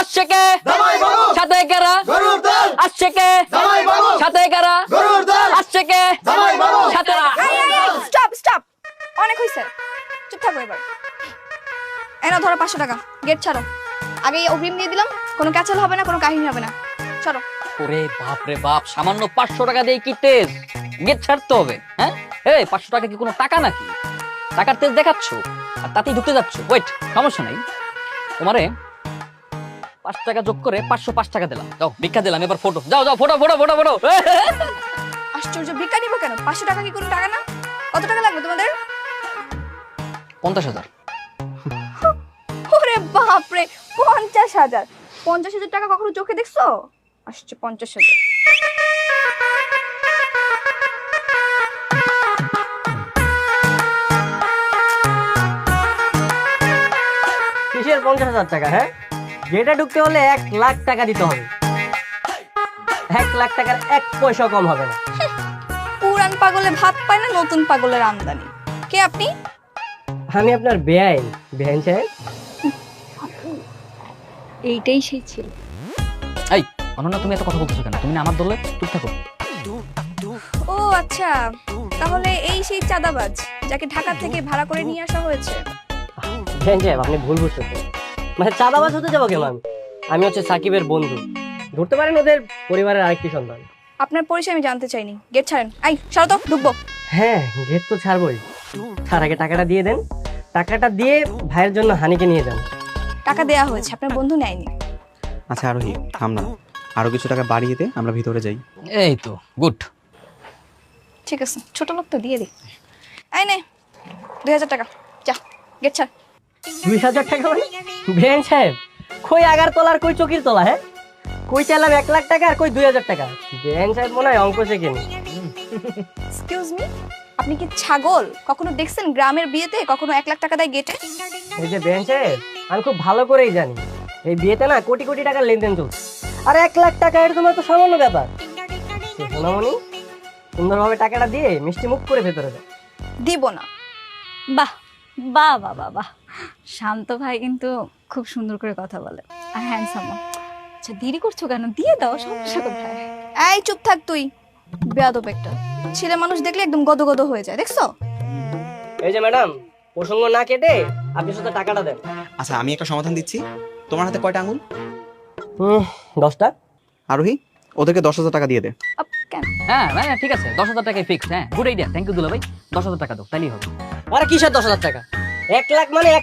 আসছে কে সাথে কারা আসছে কে সাথে কারা আসছে কে সাথে স্টপ স্টপ, অনেক হয়েছে, চুপ থাকো এবার। এনো ধরো 500 টাকা, গেট ছাড়ো। আগে অগ্রিম দিয়ে দিলাম, কোনো ক্যাচাল হবে না, কোনো কাহিনী হবে না, চলো। ওরে বাপ রে বাপ, সামান্য 500 টাকা দিয়ে কি তেজ গেট ছাড়তে হবে? হ্যাঁ এই 500 টাকা কি কোনো টাকা নাকি? টাকার তেজ দেখাচ্ছ আর তাতেই ঢুকতে যাচ্ছ। ওয়েট, সমস্যা নাই, তোমারে 5 টাকা যোগ করে 505 টাকা দিলাম। যাও ভিক্ষা দিলাম, এবার ফটো। যাও যাও, ফটো ফটো ফটো ফটো। আশ্চর্য, ভিক্ষা নিবো কেন? 500 টাকা কি কোনো টাকা না? কত টাকা লাগবে তোমাদের? 50,000। ওরে বাপ রে, 50,000! 50,000 টাকা কখনো চোখে দেখছো? আসছে 50,000। কিসের 50,000 টাকা? হ্যাঁ, যেটা ঢুকতে হলে 1,00,000 টাকা দিতে হবে। 1,00,000 টাকার 1 পয়সা কম হবে না। পুরান পাগলে ভাত পায় না, নতুন পাগলের আমদানি। কে আপনি? আমি আপনার বেআইন সাহেব। এইটাই সেই ছিল। এই অনন্যা, তুমি এত কথা বলতেছো কেন? তুমি না আমার দলে, চুপ থাকো। ও আচ্ছা, তাহলে এই সেই চাঁদাবাজ যাকে ঢাকা থেকে ভাড়া করে নিয়ে আসা হয়েছে। বেআইন সাহেব, আপনি ভুল বুঝতেছেন। মানে চাঁদাবাজ হতে যাবো কেন? আমি হচ্ছে সাকিবের বন্ধু। ধরতে পারেন ওদের পরিবারের আরেকটি সন্তান। আপনার পরিচয় আমি জানতে চাইনি, গেট ছাড়েন। আই সরো তো, ঢুকবো। হ্যাঁ, গেট তো ছাড়বই। তার আগে টাকাটা দিয়ে দেন। টাকাটা দিয়ে ভাইয়ের জন্য হানিকে নিয়ে যান। টাকা দেয়া হয়েছে, আপনার বন্ধু নেয়নি। আচ্ছা আরোহী, থাম না, আরো কিছু টাকা বাড়িয়ে দে, আমরা ভিতরে যাই। এই তো গুড। ঠিক আছে, ছোট লোক তো দিয়ে দিই। আই নে 2,000 টাকা, যা গেট ছাড়। 2,000 টাকা মানে? বেআইন সাহেব, কই আগার তলার কই চকির তলা? হ্যাঁ, কই চাইলাম 1,00,000 টাকা আর কই 2,000 টাকা। বেআইন সাহেব মনে হয় অঙ্ক শেখেনি। এক্সকিউজ মি, আপনি কি ছাগল? কখনো দেখছেন গ্রামের বিয়েতে কখনো 1,00,000 টাকা দেয় গেটে? এই যে বেআইন সাহেব, আমি খুব ভালো করেই জানি এই বিয়েতে না কোটি কোটি টাকার লেনদেন চলছে। আর 1,00,000 টাকা এর তোমার তো সামান্য ব্যাপার। সোনামণি, সুন্দরভাবে টাকাটা দিয়ে মিষ্টি মুখ করে ভেতরে যাও। দিব না। বাহ বাহ বাহ বাহ বাহ, শান্ত ভাই কিন্তু খুব সুন্দর করে কথা বলে আর হ্যান্ডসাম। আচ্ছা দেরি করছো কেন? দিয়ে দাও, সমস্যা কোথায়? এই চুপ থাক তুই, বেয়াদব একটা। ছেলে মানুষ দেখলে একদম গদগদ হয়ে যায়, দেখছো? এই যে ম্যাডাম, প্রসঙ্গ না কেটে আপনি শুধু টাকাটা দেন। আচ্ছা, আমি একটা সমাধান দিচ্ছি। তোমার হাতে কয়টা আঙুল? 10টা। আরোহী, ওদেরকে 10,000 টাকা দিয়ে দে। কেন? হ্যাঁ হ্যাঁ ঠিক আছে, 10,000 টাকায় ফিক্স। হ্যাঁ গুড আইডিয়া, থ্যাংক ইউ দুলা ভাই। 10,000 টাকা দাও, তাইলেই হবে। আরে কিসের 10,000 টাকা? 1,00,000 মানে